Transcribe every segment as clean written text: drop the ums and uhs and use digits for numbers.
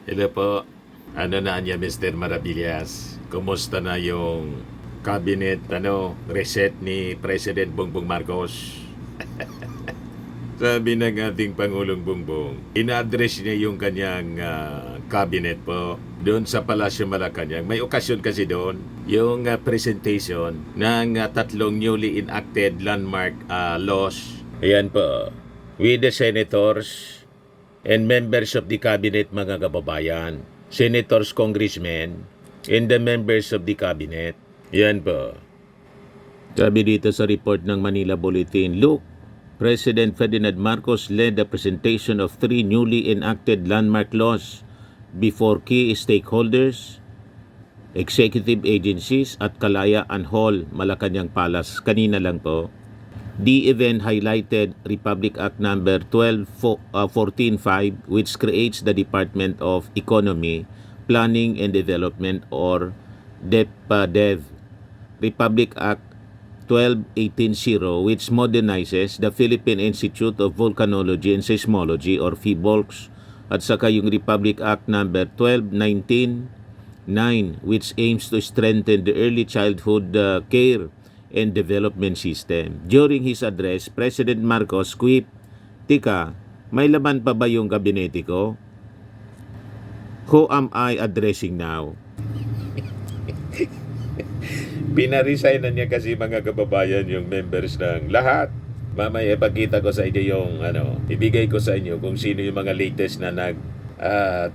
Hello po. Ano na niya, Mr. Maravillas? Kumusta na yung cabinet reset ni President Bongbong Marcos? Sabi ng ating Pangulong Bongbong, ina-address niya yung kanyang cabinet po doon sa Palasyo Malacanang. May okasyon kasi doon yung presentation ng tatlong newly enacted landmark laws. Ayan po, with the senators and members of the cabinet, mga kababayan, senators, congressmen, and the members of the cabinet. Yan po. Sabi dito sa report ng Manila Bulletin, look, President Ferdinand Marcos led the presentation of 3 newly enacted landmark laws before key stakeholders, executive agencies at Kalayaan Hall, Malacanang Palace. Kanina lang po. The event highlighted Republic Act number 14145, which creates the Department of Economy, Planning and Development, or DepEd. Republic Act 12180, which modernizes the Philippine Institute of Volcanology and Seismology, or PHIVOLCS, at saka yung Republic Act number 12199, which aims to strengthen the early childhood care and development system. During his address, President Marcos quipped, "Tika, may laman pa ba yung gabinete ko? Who am I addressing now?" Pinaresign na niya kasi, mga kababayan, yung members ng lahat. Mamaya ipakita ko sa inyo yung ibigay ko sa inyo kung sino yung mga latest na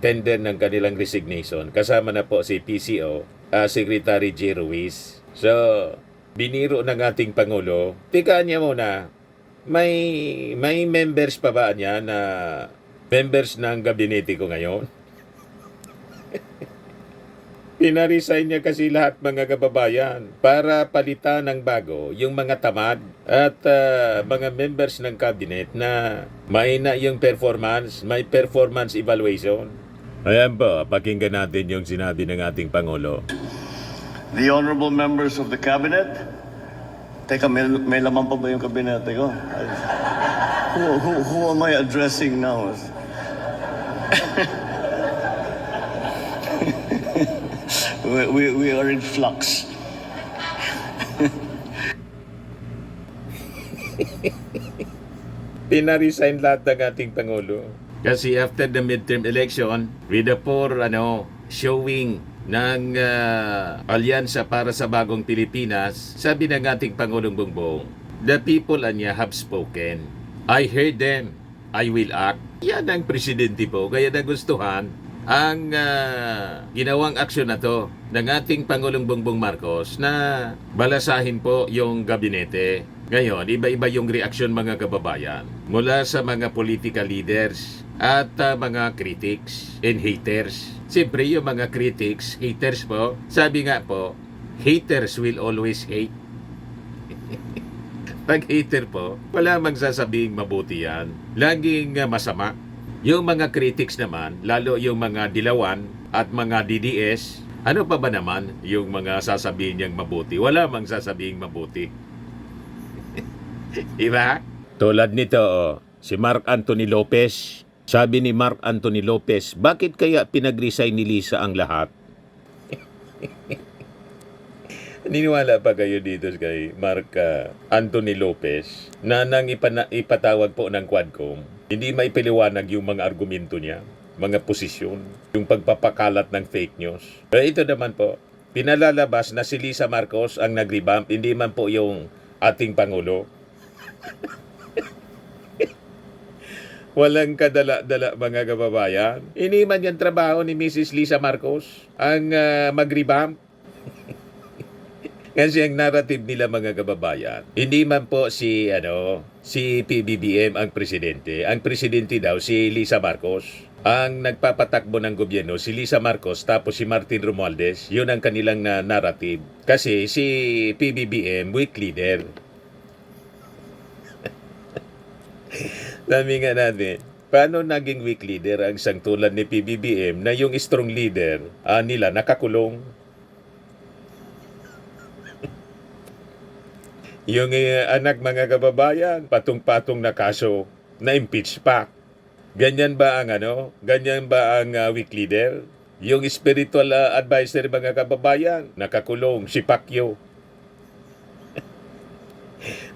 tender ng kanilang resignation. Kasama na po si PCO, Secretary J. Ruiz. So, biniro ng ating Pangulo, tika niya muna, may members pa ba niya na members ng gabinete ko ngayon? Pinaresign niya kasi lahat, mga kababayan, para palitan ng bago yung mga tamad at mga members ng cabinet na mahina yung performance, may performance evaluation. Ayan po, pakinggan natin yung sinabi ng ating Pangulo. The honorable members of the cabinet. Teka, may laman pa ba yung kabinete ko? Who am I addressing now? we are in flux. Pinaresign lahat ng ating Pangulo. Kasi after the midterm election, with the poor showing ng alyansa para sa bagong Pilipinas, sabi ng ating Pangulong Bongbong, the people niya have spoken. I heard them. I will act. Yan ang presidente po. Kaya nagustuhan ang ginawang aksyon na to ng ating Pangulong Bongbong Marcos na balasahin po yung gabinete. Ngayon, iba-iba yung reaksyon, mga kababayan, mula sa mga political leaders at mga critics and haters. Siyempre, yung mga critics, haters po, sabi nga po, haters will always hate. Pag hater po, wala magsasabing mabuti yan. Laging masama. Yung mga critics naman, lalo yung mga dilawan at mga DDS, ano pa ba naman yung mga sasabihin niyang mabuti? Wala mang sasabing mabuti. Diba? Tulad nito, si Mark Anthony Lopez. Sabi ni Mark Anthony Lopez, bakit kaya pinag-resign ni Lisa ang lahat? Niniwala pa kayo dito kay Mark Anthony Lopez na nang ipatawag po ng Quadcom, hindi maipaliwanag yung mga argumento niya, mga posisyon, yung pagpapakalat ng fake news. Ito naman po, pinalalabas na si Lisa Marcos ang nag-revamp, hindi man po yung ating Pangulo. Walang kadala-dala, mga kababayan. Hindi man yung trabaho ni Mrs. Lisa Marcos ang mag-revamp. Kasi ang narrative nila, mga kababayan, hindi man po si PBBM ang presidente. Ang presidente daw si Lisa Marcos. Ang nagpapatakbo ng gobyerno si Lisa Marcos, tapos si Martin Romualdez. Yun ang kanilang narrative. Kasi si PBBM weak leader. Sabi nga natin, paano naging weak leader ang isang tulad ni PBBM na yung strong leader nila nakakulong? Yung anak, mga kababayan, patong-patong na kaso, na-impeach pa. Ganyan ba ang Ganyan ba ang weak leader? Yung spiritual advisor mga kababayan, nakakulong si Pacquiao.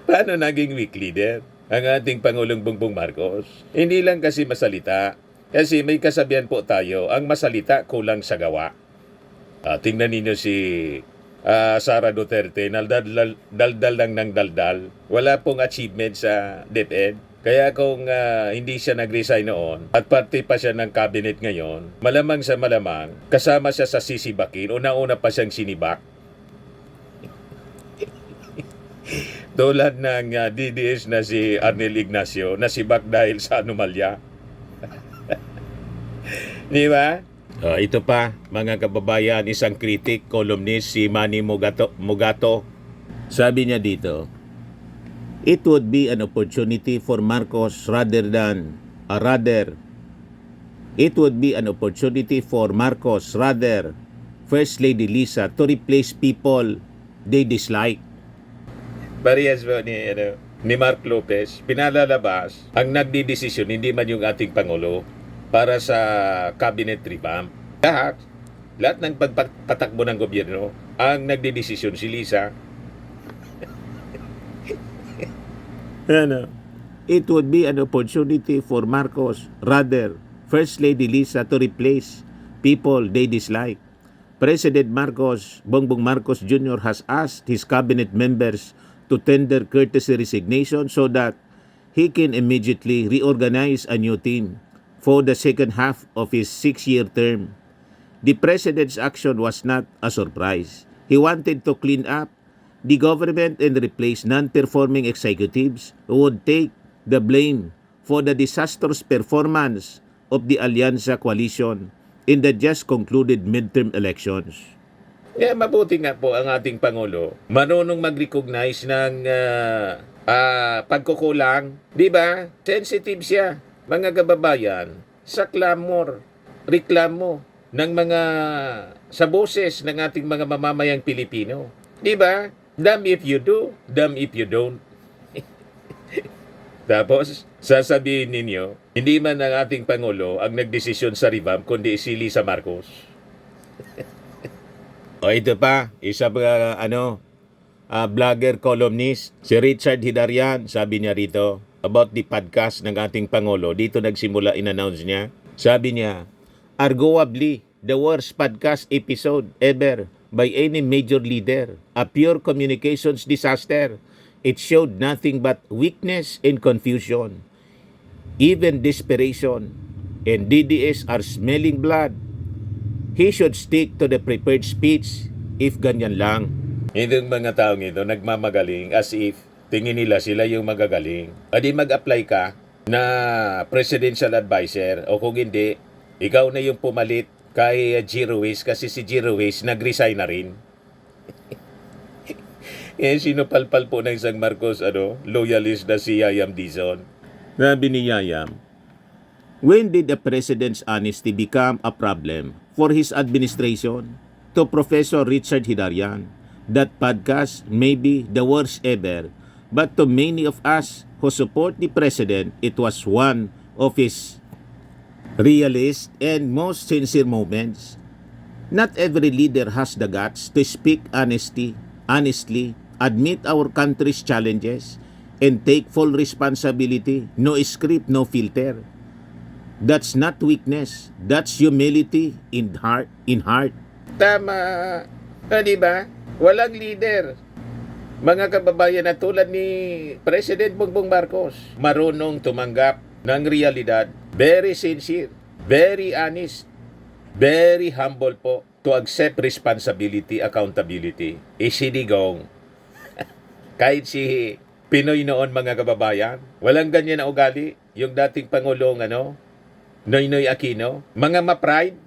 Paano naging weak leader ang ating Pangulong Bongbong Marcos? Hindi lang kasi masalita. Kasi may kasabihan po tayo, ang masalita kulang sa gawa. Tingnan ninyo si Sara Duterte, daldal lang ng daldal. Wala pong achievement sa DepEd. Kaya kung hindi siya nag-resign noon at parte pa siya ng cabinet ngayon, malamang sa malamang, kasama siya sa sisibakin, una-una pa siyang sinibak. Tulad ng DDS na si Arnel Ignacio, nasibak dahil sa anomalya. Di ba? Ito pa, mga kababayan, isang critic, columnist, si Manny Mugato. Sabi niya dito, it would be an opportunity for Marcos it would be an opportunity for Marcos rather First Lady Lisa to replace people they dislike. Parehas ba ni Mark Lopez, pinalalabas ang nagdidesisyon hindi man yung ating Pangulo para sa cabinet revamp. Lahat ng pagpatakbo ng gobyerno, ang nagdidesisyon si Lisa. It would be an opportunity for Marcos, rather, First Lady Lisa to replace people they dislike. President Bongbong Marcos Jr. has asked his cabinet members to tender courtesy resignation so that he can immediately reorganize a new team for the second half of his 6-year term. The president's action was not a surprise. He wanted to clean up the government and replace non-performing executives who would take the blame for the disastrous performance of the Alianza coalition in the just concluded midterm elections. Mabuti nga po ang ating Pangulo marunong mag-recognize ng pagkukulang. Di ba? Sensitive siya, mga kababayan, sa reklamo ng sa boses ng ating mga mamamayang Pilipino. Di ba? Damn if you do, damn if you don't. Tapos, sasabihin ninyo, hindi man ang ating Pangulo ang nagdesisyon sa revamp, kundi si Lisa Marcos. O ito pa, isa pa vlogger columnist, si Richard Hidarian, sabi niya rito, about the podcast ng ating Pangulo. Dito nagsimula, in-announce niya. Sabi niya, arguably, the worst podcast episode ever by any major leader. A pure communications disaster. It showed nothing but weakness and confusion. Even desperation. And DDS are smelling blood. He should stick to the prepared speech if ganyan lang. Itong mga taong ito nagmamagaling as if tingin nila sila yung magagaling. Adi mag-apply ka na presidential advisor o kung hindi, ikaw na yung pumalit kay G. Ruiz kasi si G. Ruiz nag-resign na rin. Sinupalpal po ng isang Marcos loyalist na si Yayam Dizon. Sabi ni Yayam, when did the president's honesty become a problem for his administration? To Professor Richard Hidarian, that podcast may be the worst ever, but to many of us who support the president, it was one of his realist and most sincere moments. Not every leader has the guts to speak honestly, admit our country's challenges, and take full responsibility. No script, no filter. That's not weakness. That's humility in heart. Tama. Di ba? Walang leader. Mga kababayan na tulad ni President Bongbong Marcos, marunong tumanggap ng realidad. Very sincere, very honest, very humble po to accept responsibility, accountability. Isidigong. Kahit si Pinoy noon, mga kababayan, walang ganyan na ugali. Yung dating Pangulong Noynoy Aquino, mga ma-pride,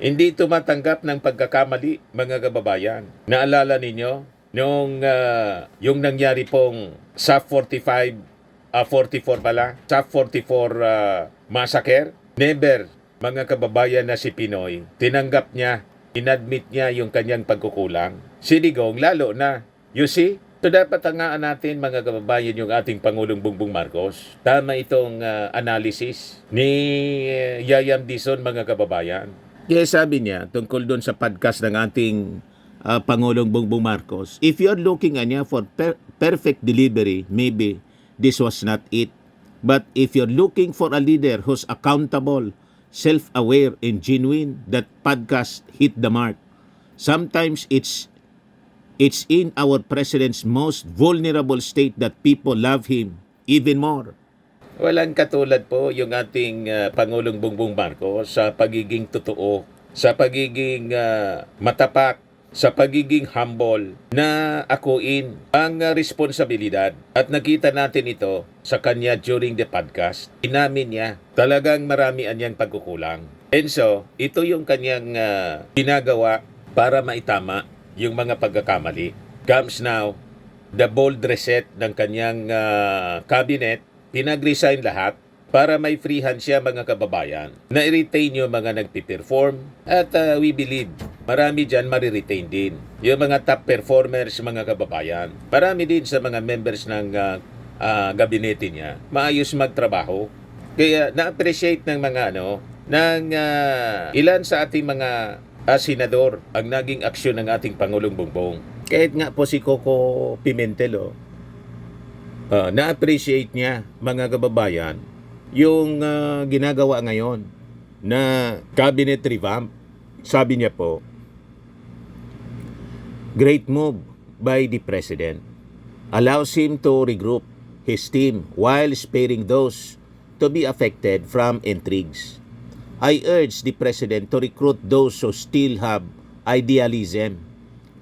hindi tumatanggap ng pagkakamali, mga kababayan. Naalala ninyo, yung nangyari pong SAF 44 massacre? Never, mga kababayan na si Pinoy, tinanggap niya, inadmit niya yung kanyang pagkukulang. Si Digong, lalo na. You see, So dapat hangaan natin mga kababayan yung ating Pangulong Bongbong Marcos. Tama itong analysis ni Yayam Dizon mga kababayan. Kaya sabi niya tungkol doon sa podcast ng ating Pangulong Bongbong Marcos, if you're looking niya for perfect delivery, maybe this was not it. But if you're looking for a leader who's accountable, self-aware, and genuine, that podcast hit the mark. Sometimes it's in our president's most vulnerable state that people love him even more. Walang katulad po yung ating Pangulong Bongbong Marcos sa pagiging totoo, sa pagiging matapat, sa pagiging humble na akuin ang responsibilidad. At nakita natin ito sa kanya during the podcast. Inamin niya talagang marami anyang pagkukulang. And so, ito yung kanyang ginagawa para maitama yung mga pagkakamali. Comes now, the bold reset ng kanyang cabinet, pinag-resign lahat para may freehan siya mga kababayan. Na-retain yung mga nagpiperform at we believe marami dyan mariretain din. Yung mga top performers mga kababayan. Marami din sa mga members ng gabinete niya. Maayos magtrabaho. Kaya na-appreciate ng mga ilan sa ating mga senador ang naging aksyon ng ating Pangulong Bongbong. Kahit nga po si Coco Pimentel, na-appreciate niya mga kababayan yung ginagawa ngayon na cabinet revamp. Sabi niya po, great move by the President. Allows him to regroup his team while sparing those to be affected from intrigues. I urge the President to recruit those who still have idealism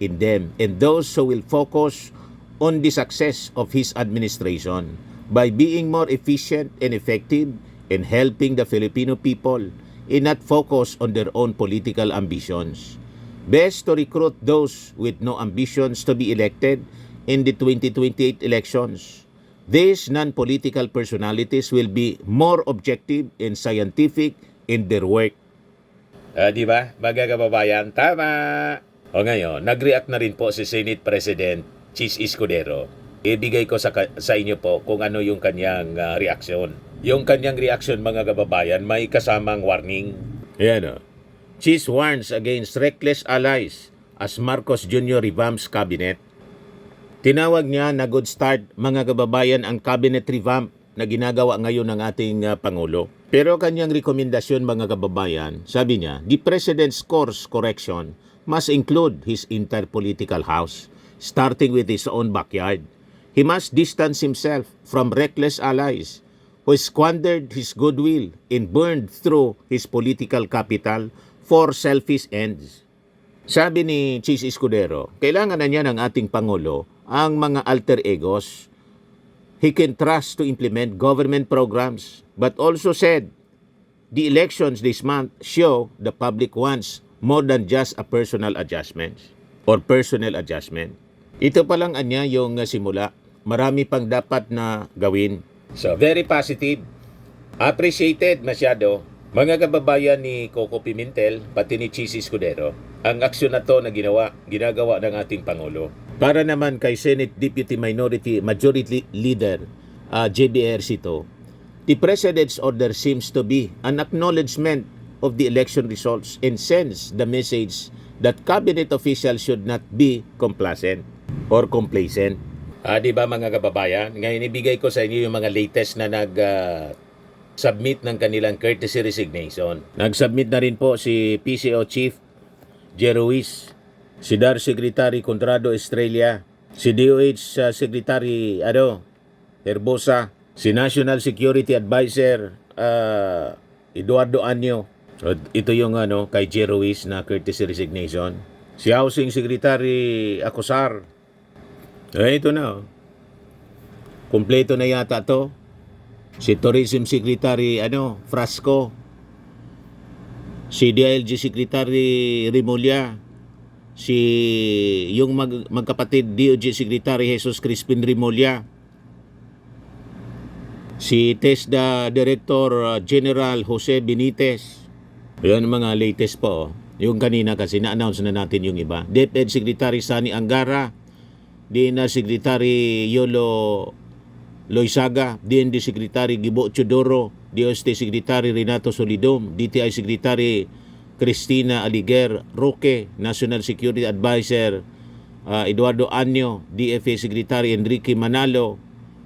in them and those who will focus on the success of his administration by being more efficient and effective in helping the Filipino people and not focus on their own political ambitions. Best to recruit those with no ambitions to be elected in the 2028 elections. These non-political personalities will be more objective and scientific in their work. Di ba? Mga kababayan, tama! O ngayon, nag-react na rin po si Senate President Chis Escudero. Ibigay ko sa inyo po kung ano yung kanyang reaksyon. Yung kanyang reaksyon mga kababayan, may kasamang warning. Ayan o. Chis warns against reckless allies as Marcos Jr. revamps cabinet. Tinawag niya na good start mga kababayan ang cabinet revamp na ginagawa ngayon ng ating Pangulo. Pero kanyang rekomendasyon mga kababayan, sabi niya, the President's course correction must include his entire political house, starting with his own backyard. He must distance himself from reckless allies who squandered his goodwill and burned through his political capital for selfish ends. Sabi ni Chis Escudero, kailangan na niya ng ating Pangulo ang mga alter egos he can trust to implement government programs, but also said, the elections this month show the public wants more than just a personal adjustment or personnel adjustment. Ito pa lang anya yung simula. Marami pang dapat na gawin. So, very positive. Appreciated masyado. Mga kababayan ni Coco Pimentel, pati ni Chis Escudero, ang aksyon na to na ginagawa ng ating Pangulo. Para naman kay Senate Deputy Majority Leader JBR Sito, the President's order seems to be an acknowledgement of the election results and sends the message that cabinet officials should not be complacent or complacent. Di ba mga kababayan? Ngayon ibigay ko sa inyo yung mga latest na submit ng kanilang courtesy resignation. Nag-submit na rin po si PCO Chief Jeruis, si DAR Secretary Contrado Estrella, si DOH Secretary Herbosa, si National Security Advisor Eduardo Anyo. Ito yung kay Jeruis na courtesy resignation. Si Housing Secretary Acosar. Ito na. Kompleto na yata to. Si Tourism Secretary Frasco, si DILG Secretary Rimulya, si yung magkapatid DOJ Secretary Jesus Crispin Rimulya, si TESDA Director General Jose Benitez. Yan ang mga latest po. Yung kanina kasi na-announce na natin yung iba. DepEd Secretary Sani Angara, di na Secretary Yolo Loizaga, DND Secretary Gibo Chodoro, DOST Secretary Renato Solidum, DTI Secretary Cristina Aliguer Roque, National Security Advisor Eduardo Anyo, DFA Secretary Enrique Manalo,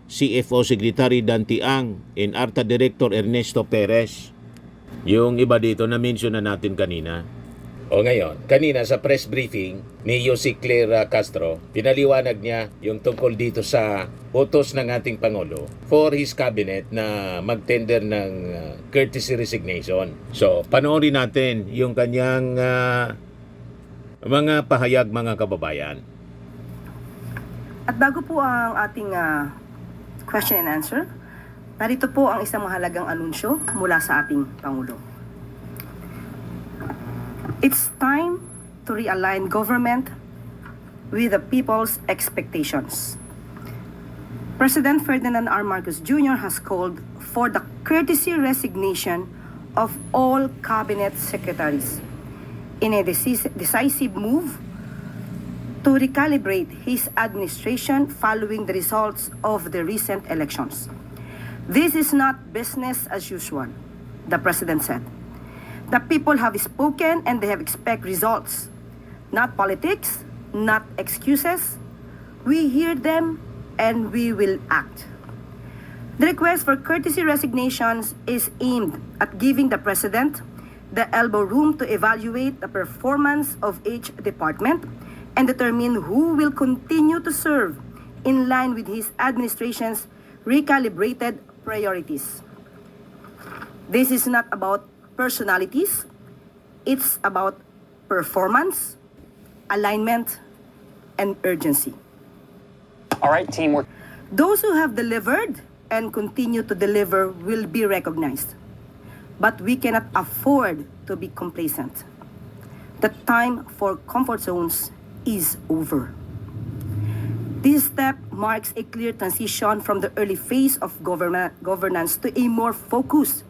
CFO Secretary Danti Ang, and ARTA Director Ernesto Perez. Yung iba dito na mention na natin kanina. O ngayon, kanina sa press briefing ni Yossi Claire Castro, pinaliwanag niya yung tungkol dito sa utos ng ating Pangulo for his cabinet na magtender ng courtesy resignation. So, panoorin natin yung kanyang mga pahayag, mga kababayan. At bago po ang ating question and answer, narito po ang isang mahalagang anunsyo mula sa ating Pangulo. It's time to realign government with the people's expectations. President Ferdinand R. Marcos Jr. has called for the courtesy resignation of all cabinet secretaries in a decisive move to recalibrate his administration following the results of the recent elections. This is not business as usual, the President said. The people have spoken and they have expect results, not politics, not excuses. We hear them and we will act. The request for courtesy resignations is aimed at giving the President the elbow room to evaluate the performance of each department and determine who will continue to serve in line with his administration's recalibrated priorities. This is not about personalities, it's about performance, alignment, and urgency. All right, teamwork. Those who have delivered and continue to deliver will be recognized. But we cannot afford to be complacent. The time for comfort zones is over. This step marks a clear transition from the early phase of governance to a more focused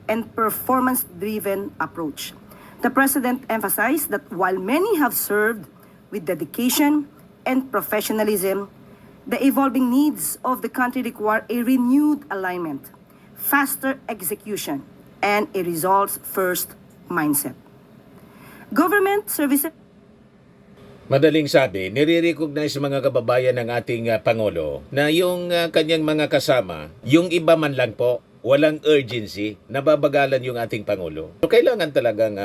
and performance-driven approach. The President emphasized that while many have served with dedication and professionalism, the evolving needs of the country require a renewed alignment, faster execution, and a results-first mindset. Government services. Madaling sabi, nire-recognize mga kababayan ng ating Pangulo na yung kanyang mga kasama, yung iba man lang po, walang urgency, nababagalan yung ating Pangulo. So, kailangan talagang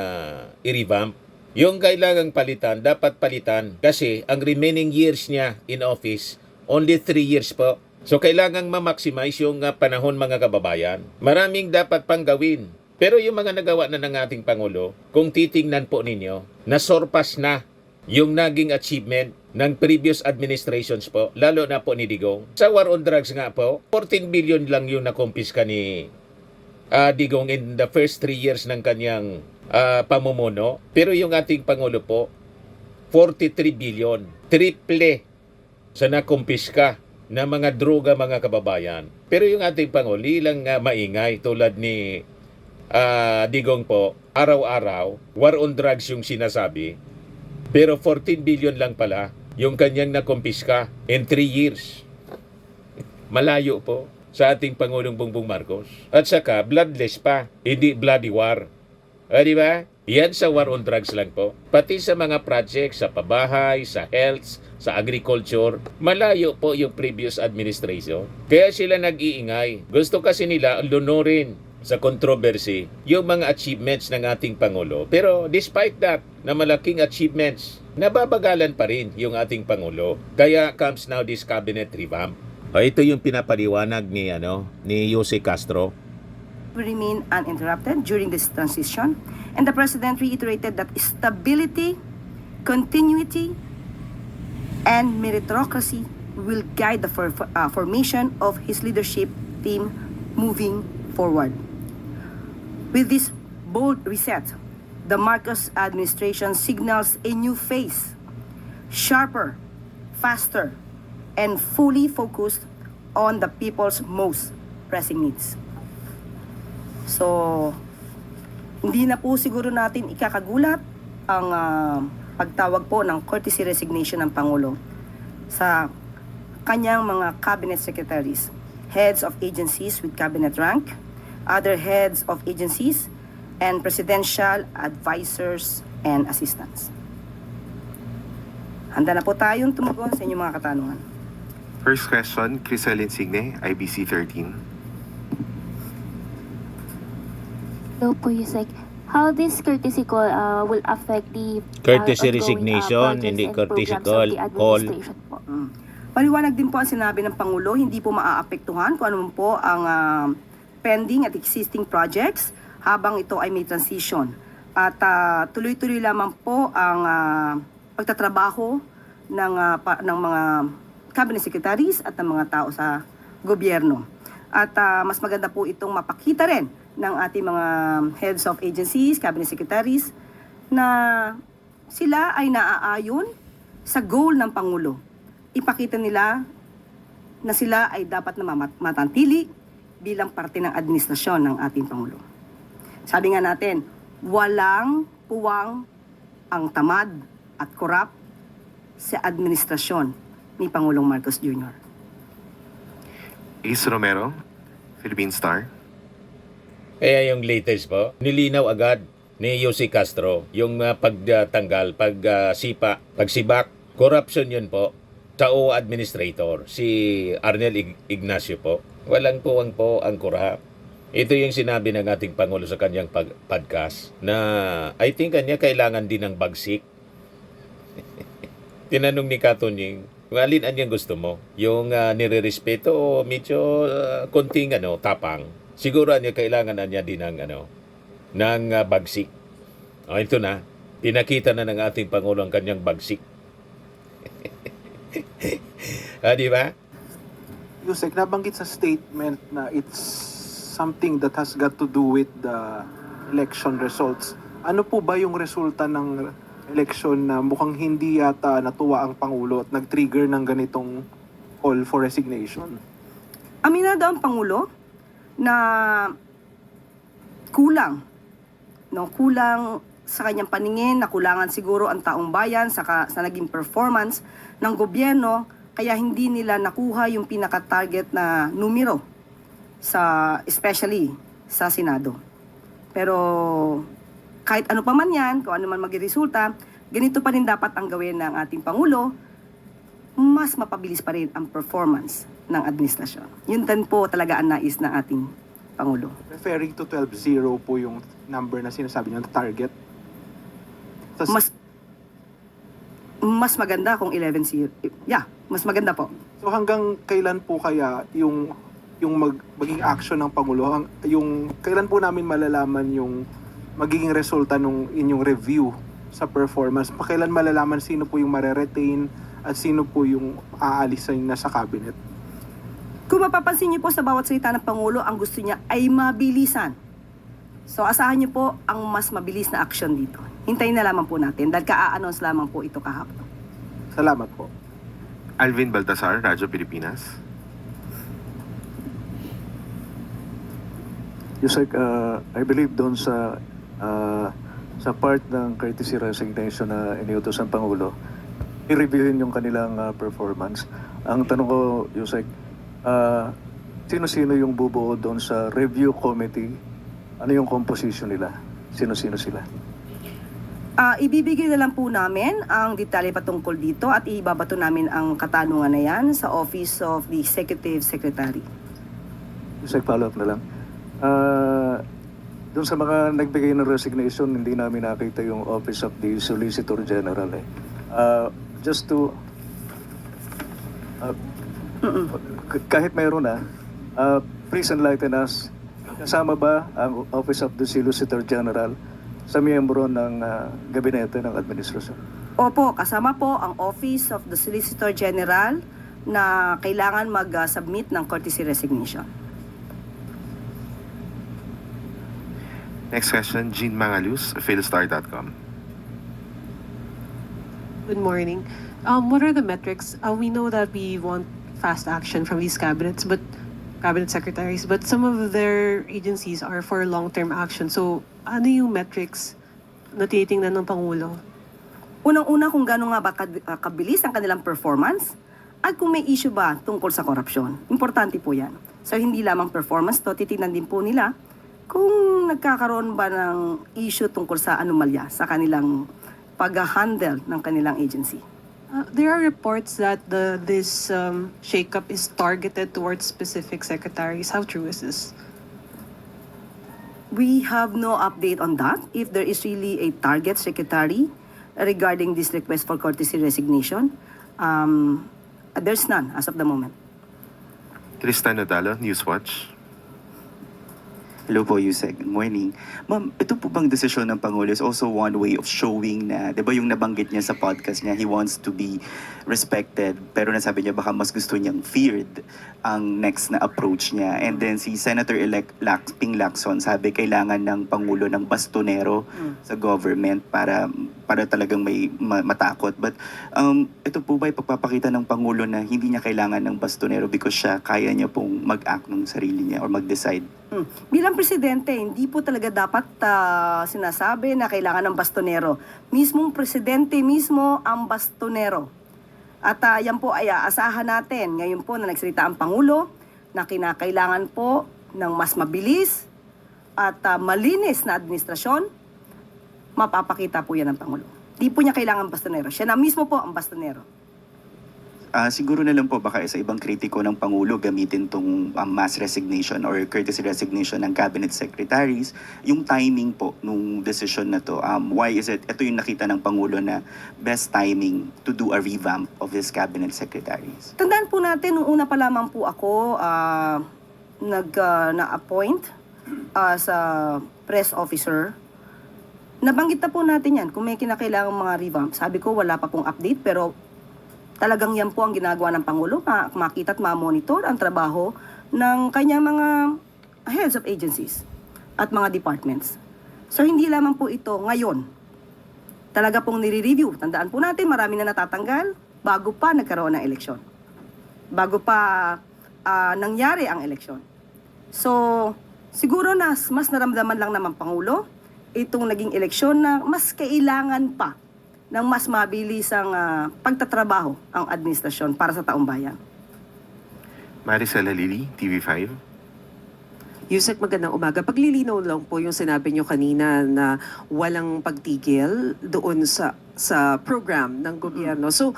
i-revamp. Yung kailangang palitan, dapat palitan kasi ang remaining years niya in office, only 3 years po. So, kailangang ma-maximize yung panahon mga kababayan. Maraming dapat pang gawin. Pero yung mga nagawa na ng ating Pangulo, kung titingnan po ninyo, nasurpass na yung naging achievement ng previous administrations po, lalo na po ni Digong. Sa war on drugs nga po, 14 billion lang yung nakumpiska ni Digong in the first 3 years ng kanyang pamumuno. Pero yung ating Pangulo po, 43 billion. Triple sa nakumpiska na mga droga mga kababayan. Pero yung ating Pangulo, ilang maingay tulad ni Digong po, araw-araw, war on drugs yung sinasabi. Pero 14 billion lang pala yung kanyang nakumpiska in 3 years. Malayo po sa ating Pangulong Bongbong Marcos. At saka, bloodless pa, hindi bloody war. Di ba? Yan sa war on drugs lang po. Pati sa mga projects, sa pabahay, sa health, sa agriculture, malayo po yung previous administration. Kaya sila nag-iingay. Gusto kasi nila lunurin sa controversy yung mga achievements ng ating Pangulo. Pero despite that, na malaking achievements, nababagalan pa rin yung ating Pangulo. Kaya comes now this cabinet revamp. Ito yung pinapaliwanag ni Yossi Castro. Will remain uninterrupted during this transition, and the President reiterated that stability, continuity, and meritocracy will guide the formation of his leadership team moving forward. With this bold reset, the Marcos administration signals a new phase, sharper, faster, and fully focused on the people's most pressing needs. So, hindi na po siguro natin ikakagulat ang pagtawag po ng courtesy resignation ng Pangulo. sa kanyang mga cabinet secretaries, heads of agencies with cabinet rank, other heads of agencies, and presidential advisors and assistants. Handa na po tayong tumugon sa inyong mga katanungan. First question, Crisel Insigne, IBC 13. Hello po, Yusek. How this courtesy call will affect the Courtesy ongoing, resignation, projects hindi and courtesy programs of the call. administration po? Paliwanag din po ang sinabi ng Pangulo, hindi po maaapektuhan kung ano man po ang pending at existing projects habang ito ay may transition. At tuloy-tuloy lamang po ang pagtatrabaho ng mga cabinet secretaries at ng mga tao sa gobyerno. At mas maganda po itong mapakita rin ng ating mga heads of agencies, cabinet secretaries, na sila ay naaayon sa goal ng Pangulo. Ipakita nila na sila ay dapat na matantili bilang parte ng administrasyon ng ating Pangulo. Sabi nga natin, walang puwang ang tamad at korap sa administrasyon ni Pangulong Marcos Jr. Ace Romero, Philippine Star. Kaya yung latest po, nilinaw agad ni Jose Castro yung pagtanggal, pagsibak, corruption yun po sa OWA administrator, si Arnel Ignacio po. Walang puwang po ang korap. Ito yung sinabi ng ating Pangulo sa kanyang podcast na I think kanya kailangan din ng bagsik. Tinanong ni Katunying, kung alin ang gusto mo? Yung nire-respeto o medyo konting tapang? Siguro niya kailangan niya din ng bagsik. O ito na, pinakita na ng ating Pangulo ang kanyang bagsik. Di ba? Yusek, nabanggit sa statement na it's something that has got to do with the election results. Ano po ba yung resulta ng election na mukhang hindi yata natuwa ang Pangulo at nag-trigger ng ganitong call for resignation? Aminado ang Pangulo na kulang sa kanyang paningin, nakulangan siguro ang taong bayan sa naging performance ng gobyerno, kaya hindi nila nakuha yung pinaka-target na numero especially sa Senado. Pero kahit ano pa man yan, kung ano man maging resulta, ganito pa rin dapat ang gawin ng ating Pangulo, mas mapabilis pa rin ang performance ng administrasyon. Yun din po talaga ang nais ng ating Pangulo. Referring to 12-0 po yung number na sinasabi niyo, target. Mas maganda kung 11-0. Yeah, mas maganda po. So hanggang kailan po kaya yung magiging action ng Pangulo? Yung kailan po namin malalaman yung magiging resulta nung inyong review sa performance? Pakailan malalaman sino po yung mare-retain at sino po yung aalisin na sa cabinet? Kung mapapansin niyo po sa bawat salita ng Pangulo, ang gusto niya ay mabilisan. So asahan niyo po ang mas mabilis na action dito. Hintayin na lamang po natin dahil ka-announce lamang po ito kahapon. Salamat po. Alvin Baltasar, Radyo Pilipinas. Yusek, I believe doon sa part ng courtesy resignation na iniutos ng Pangulo, i-reviewin yung kanilang performance. Ang tanong ko, Yusek, sino-sino yung bubuo doon sa review committee? Ano yung composition nila? Sino-sino sila? Ibibigay na lang po namin ang detalye patungkol dito at ibabato namin ang katanungan na yan sa Office of the Executive Secretary. Yusek, follow-up na lang. Doon sa mga nagbigay ng resignation, hindi namin nakita yung Office of the Solicitor General. Just to... kahit mayroon please enlighten us. Kasama ba ang Office of the Solicitor General sa miyembro ng gabinete ng administrasyon? Opo, kasama po ang Office of the Solicitor General na kailangan mag-submit ng courtesy resignation. Next question, Jean Mangalus, philstar.com. Good morning. What are the metrics? We know that we want fast action from these cabinet secretaries, but some of their agencies are for long-term action. So, ano yung metrics na tinitingnan ng Pangulo? Unang-una kung gaano nga ba kabilis ang kanilang performance at kung may issue ba tungkol sa korupsyon. Importante po yan. So hindi lamang performance to, titignan din po nila kung nagkakaroon ba ng issue tungkol sa anomalya sa kanilang pag-handle ng kanilang agency. There are reports that this shakeup is targeted towards specific secretaries. How true is this? We have no update on that. If there is really a target secretary regarding this request for courtesy resignation, there's none as of the moment. Tristan Nodalo, Newswatch. Hello po, Yusek. Good morning. Ma'am, ito po bang desisyon ng Pangulo is also one way of showing na, di ba yung nabanggit niya sa podcast niya, he wants to be respected, pero nasabi niya baka mas gusto niyang feared ang next na approach niya. And then si Senator-elect Ping Lacson sabi kailangan ng Pangulo ng bastonero sa government para talagang may matakot. But ito po ba ipagpapakita ng Pangulo na hindi niya kailangan ng bastonero because siya kaya niya pong mag-act ng sarili niya or mag-decide? Bilang presidente, hindi po talaga dapat sinasabi na kailangan ng bastonero. Mismong presidente mismo ang bastonero. At yan po ay aasahan natin. Ngayon po na nagsalita ang Pangulo na kinakailangan po ng mas mabilis at malinis na administrasyon, mapapakita po yan ng Pangulo. Di po niya kailangan bastonero. Siya na mismo po ang bastonero. Siguro na lang po baka sa ibang kritiko ng Pangulo gamitin tong mass resignation or courtesy resignation ng cabinet secretaries. Yung timing po nung decision na to, why is it, ito yung nakita ng Pangulo na best timing to do a revamp of his cabinet secretaries? Tandaan po natin, nung una pa lamang po ako na-appoint as a press officer, nabanggit na po natin yan kung may kinakailangang mga revamp. Sabi ko wala pa pong update pero talagang yan po ang ginagawa ng Pangulo, makita at ma-monitor ang trabaho ng kanyang mga heads of agencies at mga departments. So hindi lamang po ito ngayon. Talaga pong nire-review. Tandaan po natin, marami na natatanggal bago pa nagkaroon ng eleksyon. Bago pa nangyari ang eleksyon. So siguro mas naramdaman lang naman Pangulo itong naging eleksyon na mas kailangan pa ng mas mabilis ang pagtatrabaho ang administrasyon para sa taong bayan. Maricela Lili, TV5. Yusek, magandang umaga. Paglilinaw lang po yung sinabi nyo kanina na walang pagtigil doon sa program ng gobyerno. So,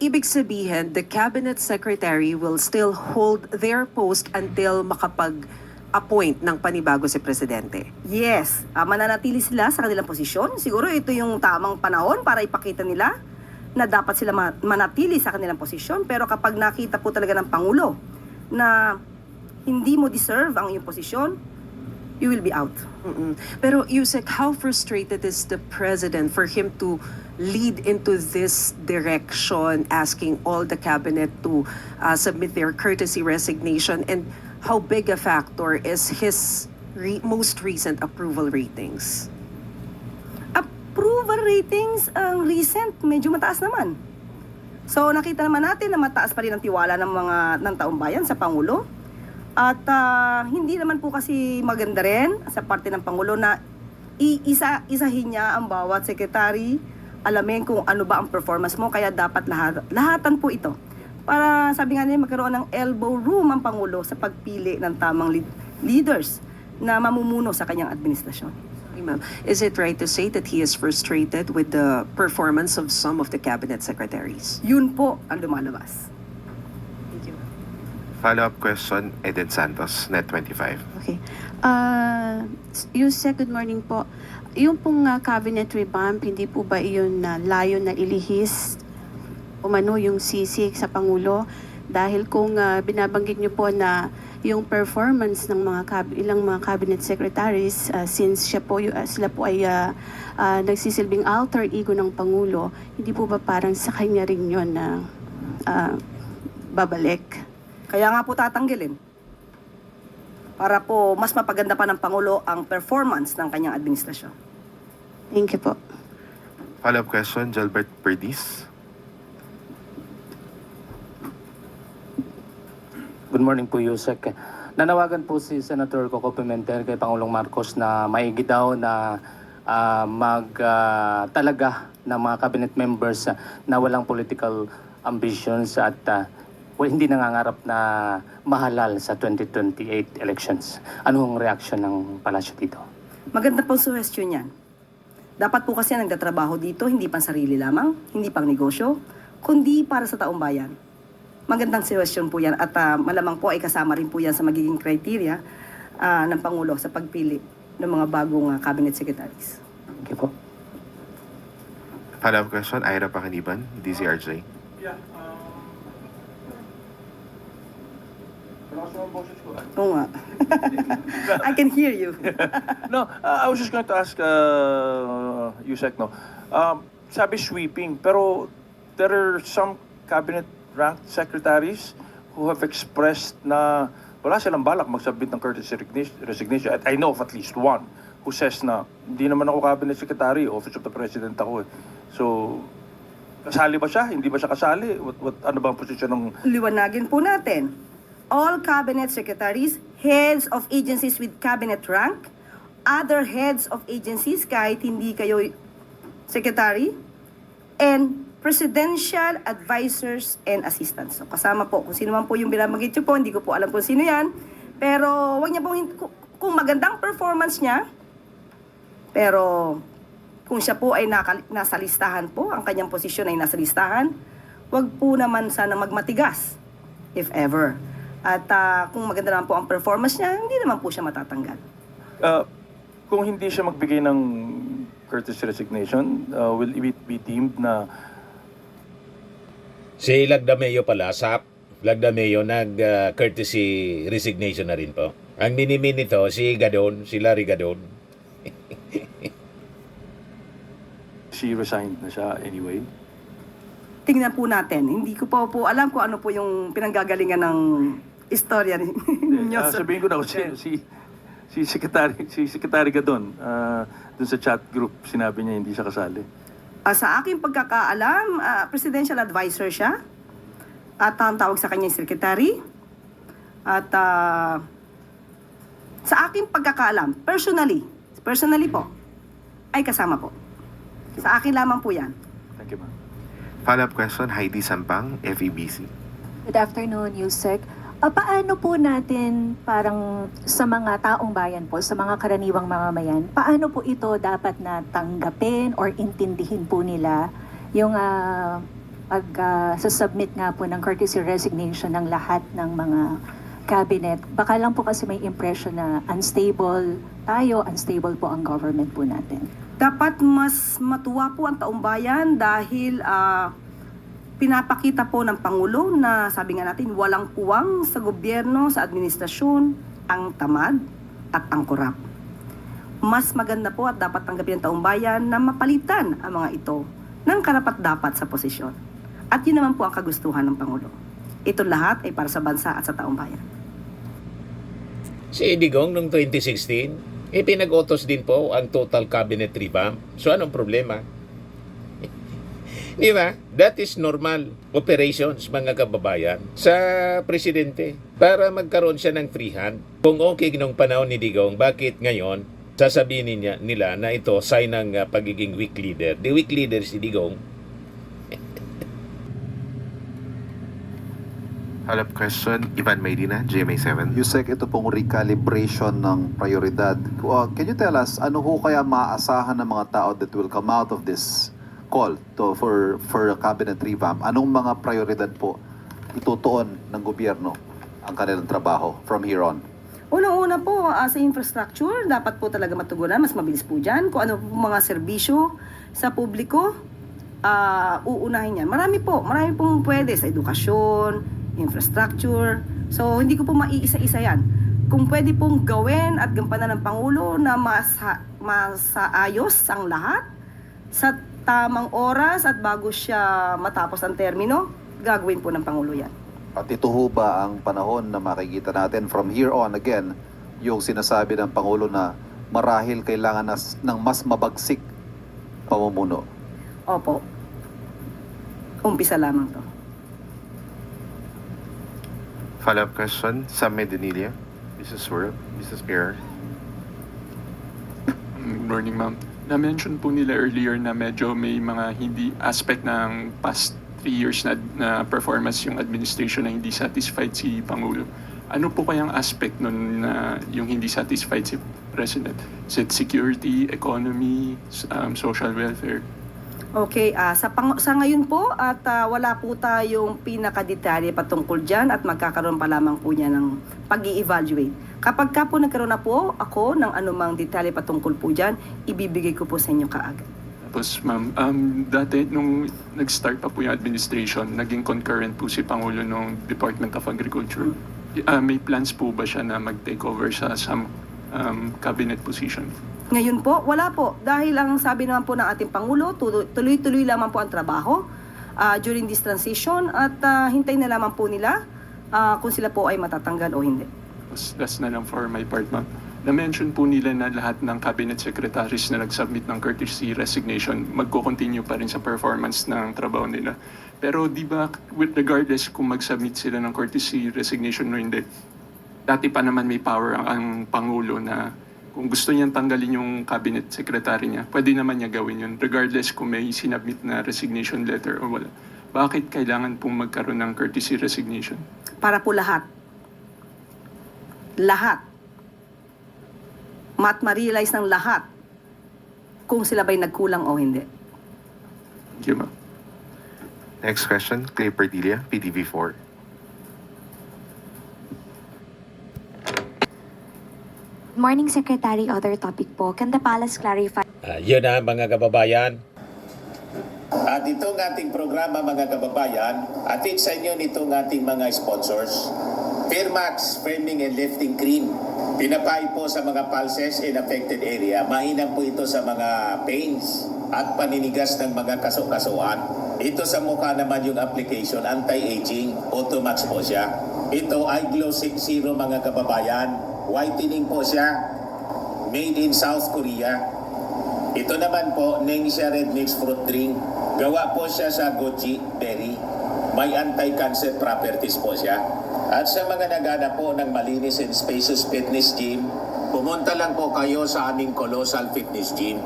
ibig sabihin, the cabinet secretary will still hold their post until makapag-appoint ng panibago si Presidente. Yes, mananatili sila sa kanilang posisyon. Siguro ito yung tamang panahon para ipakita nila na dapat sila manatili sa kanilang posisyon. Pero kapag nakita po talaga ng Pangulo na hindi mo deserve ang iyong posisyon, you will be out. Pero Yusek, how frustrated is the President for him to lead into this direction, asking all the cabinet to submit their courtesy resignation, and how big a factor is his most recent approval ratings? Approval ratings, ang recent, medyo mataas naman. So nakita naman natin na mataas pa rin ang tiwala ng taong bayan sa Pangulo. At hindi naman po kasi maganda rin sa parte ng Pangulo na isahin niya ang bawat sekretary, alamin kung ano ba ang performance mo, kaya dapat lahatan po ito. Para sabi nga nila magkaroon ng elbow room ang Pangulo sa pagpili ng tamang leaders na mamumuno sa kanyang administrasyon. Ma'am, is it right to say that he is frustrated with the performance of some of the cabinet secretaries? Yun po ang lumalabas. Thank you. Follow-up question, Eden Santos, Net25. Okay. Yusek, good morning po. Yung pong cabinet revamp, hindi po ba iyon layo na ilihis umano yung sisig sa Pangulo? Dahil kung binabanggit niyo po na yung performance ng ilang mga cabinet secretaries, since sila po ay nagsisilbing alter ego ng Pangulo, hindi po ba parang sa kanya rin yun na babalik? Kaya nga po tatanggalin. Para po mas mapaganda pa ng Pangulo ang performance ng kanyang administrasyon. Thank you po. Follow-up question, Jalbert Perdiz. Good morning po, Yusek. Nanawagan po si Senator Coco Pimentel kay Pangulong Marcos na maigi daw na talaga ng mga cabinet members na walang political ambitions at hindi nangangarap na mahalal sa 2028 elections. Anong reaction ng palasyo dito? Maganda pong suggestion yan. Dapat po kasi nagtatrabaho dito, hindi pang sarili lamang, hindi pang negosyo, kundi para sa taong bayan. Magandang suggestion po yan at malamang po ay kasama rin po yan sa magiging criteria ng Pangulo sa pagpili ng mga bagong cabinet secretaries. Thank you po. Follow-up question, Ira Pakaniban, DCRJ. Oo nga. I can hear you. No, I was just going to ask Yusek, no. Sabi sweeping, pero there are some cabinet ranked secretaries who have expressed na wala silang balak mag-submit ng courtesy resignation. I know of at least one who says na hindi naman ako cabinet secretary, Office of the President ako eh. So, kasali ba siya? Hindi ba siya kasali? Ano ba ang posisyon ng... Liwanagin po natin. All cabinet secretaries, heads of agencies with cabinet rank, other heads of agencies kahit hindi kayo secretary, and presidential advisors and assistants. So, kasama po, kung sino man po yung binabanggit nyo po, hindi ko po alam kung sino yan, pero wag niya pong, kung magandang performance niya, pero kung siya po ay nasa listahan po, ang kanyang posisyon ay nasa listahan, wag po naman sana magmatigas, if ever. At kung maganda naman po ang performance niya, hindi naman po siya matatanggal. Kung hindi siya magbigay ng courtesy resignation, will it be deemed na... Si Lagdameo pala, SAP, Lagdameo, nag-courtesy resignation na rin po. Ang minimin nito, si Gadon, si Larry Gadon. She resigned na siya anyway? Tingnan po natin. Hindi ko po alam kung ano po yung pinanggagalingan ng istorya ninyo. Sabihin ko na, si Secretary Gadon, dun sa chat group, sinabi niya hindi siya kasali. Sa aking pagkakaalam, presidential advisor siya. At ang tawag sa kanya yung secretary. At sa aking pagkakaalam, personally po, ay kasama po. Sa akin lamang po yan. Thank you, ma'am. Follow-up question, Heidi Sampang, FEBC. Good afternoon, Yusek. Paano po natin parang sa mga taong bayan po, sa mga karaniwang mamamayan, paano po ito dapat na tanggapin or intindihin po nila yung submit nga po ng courtesy resignation ng lahat ng mga cabinet? Baka lang po kasi may impression na unstable tayo, unstable po ang government po natin. Dapat mas matuwa po ang taong bayan dahil pinapakita po ng Pangulo na sabi nga natin walang puwang sa gobyerno, sa administrasyon, ang tamad at ang korap. Mas maganda po at dapat tanggapin ng taong bayan na mapalitan ang mga ito ng karapat-dapat sa posisyon. At yun naman po ang kagustuhan ng Pangulo. Ito lahat ay para sa bansa at sa taong bayan. Si Digong noong 2016, pinag-utos din po ang total cabinet revamp. So anong problema? Di ba? That is normal operations, mga kababayan, sa presidente. Para magkaroon siya ng free hand. Kung okay nung panahon ni Digong, bakit ngayon sasabihin nila na ito sign ng pagiging weak leader? The weak leader si Digong. Follow-up question, Ivan Maydina, GMA7. Yusek, ito pong recalibration ng prioridad. Can you tell us, ano ho kaya maaasahan ng mga tao that will come out of this call for a cabinet revamp? Anong mga prioridad po itutuon ng gobyerno ang kanilang trabaho from here on? Unang-una po, sa infrastructure, dapat po talaga matugunan, mas mabilis po dyan. Kung ano po mga serbisyo sa publiko, uunahin yan. Marami pong pwede sa edukasyon, infrastructure. So, hindi ko po maiisa-isa yan. Kung pwede pong gawin at gampanan ng Pangulo na masaayos ang lahat sa tamang oras at bago siya matapos ang termino, gagawin po ng Pangulo yan. At ito ho ba ang panahon na makikita natin from here on again, yung sinasabi ng Pangulo na marahil kailangan ng mas mabagsik pamumuno? Opo. Umpisa lamang to. Follow-up question, Sam Medinilla, Mrs. World, Mrs. Pierre. Good morning, ma'am. Na-mention po nila earlier na medyo may mga hindi aspect ng past 3 years na performance yung administration na hindi satisfied si Pangulo. Ano po kayang aspect nun na yung hindi satisfied si President? Is it security, economy, social welfare? Okay, sa ngayon po at wala po tayong pinakadetalye patungkol dyan at magkakaroon pa lamang po niya ng pag-i-evaluate. Kapag ka po nagkaroon na po ako ng anumang detalye patungkol po dyan, ibibigay ko po sa inyo kaagad. Tapos ma'am, dati nung nag-start pa po yung administration, naging concurrent po si Pangulo ng Department of Agriculture. May plans po ba siya na mag-take over sa some cabinet position? Ngayon po, wala po. Dahil ang sabi naman po ng ating Pangulo, tuloy-tuloy lamang po ang trabaho during this transition at hintayin na lamang po nila kung sila po ay matatanggal o hindi. That's na lang for my part, ma'am. Na-mention po nila na lahat ng cabinet secretaries na nag-submit ng courtesy resignation magko-continue pa rin sa performance ng trabaho nila. Pero di ba, regardless kung mag-submit sila ng courtesy resignation o hindi, dati pa naman may power ang Pangulo na kung gusto niyang tanggalin yung cabinet secretary niya, pwede naman niya gawin yun, regardless kung may sinabit na resignation letter o wala. Bakit kailangan pong magkaroon ng courtesy resignation? Para po lahat. Lahat. Ma-realize ng lahat kung sila ba'y nagkulang o hindi. Thank you, ma'am. Next question, Clay Perdilla, PTV4. Morning, Secretary. Other topic po. Can the Palace clarify? Yun na mga kababayan. At itong ating programa mga kababayan, atid sa inyo nitong ating mga sponsors. Firmax Firming and Lifting Cream. Pinapay po sa mga pulses in affected area. Mainam po ito sa mga pains at paninigas ng mga kaso-kasuan. Ito sa mukha naman yung application, anti-aging, Automax po siya. Ito ay Glow 60 mga kababayan. Whitening po siya. Made in South Korea. Ito naman po, Ningxia Red Mix Fruit Drink. Gawa po siya sa goji berry. May anti-cancer properties po siya. At sa mga nagana po ng malinis and spacious fitness gym, pumunta lang po kayo sa aming Colossal Fitness Gym.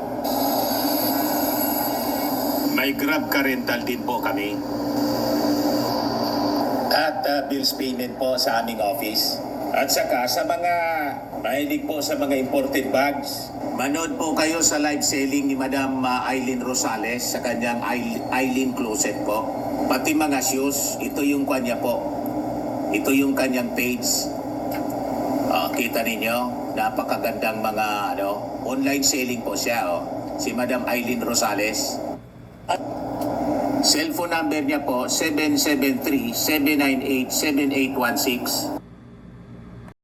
May Grab car rental din po kami. At bills payment po sa aming office. At saka sa mga mahilig po sa mga imported bags, manood po kayo sa live selling ni Madam Aileen Rosales sa kanyang Aileen Closet po. Pati mga shoes, ito yung kanya po. Ito yung kanyang page. Kita ninyo, napakagandang mga online selling po siya. Si Madam Aileen Rosales. At cellphone number niya po, 773-798-7816.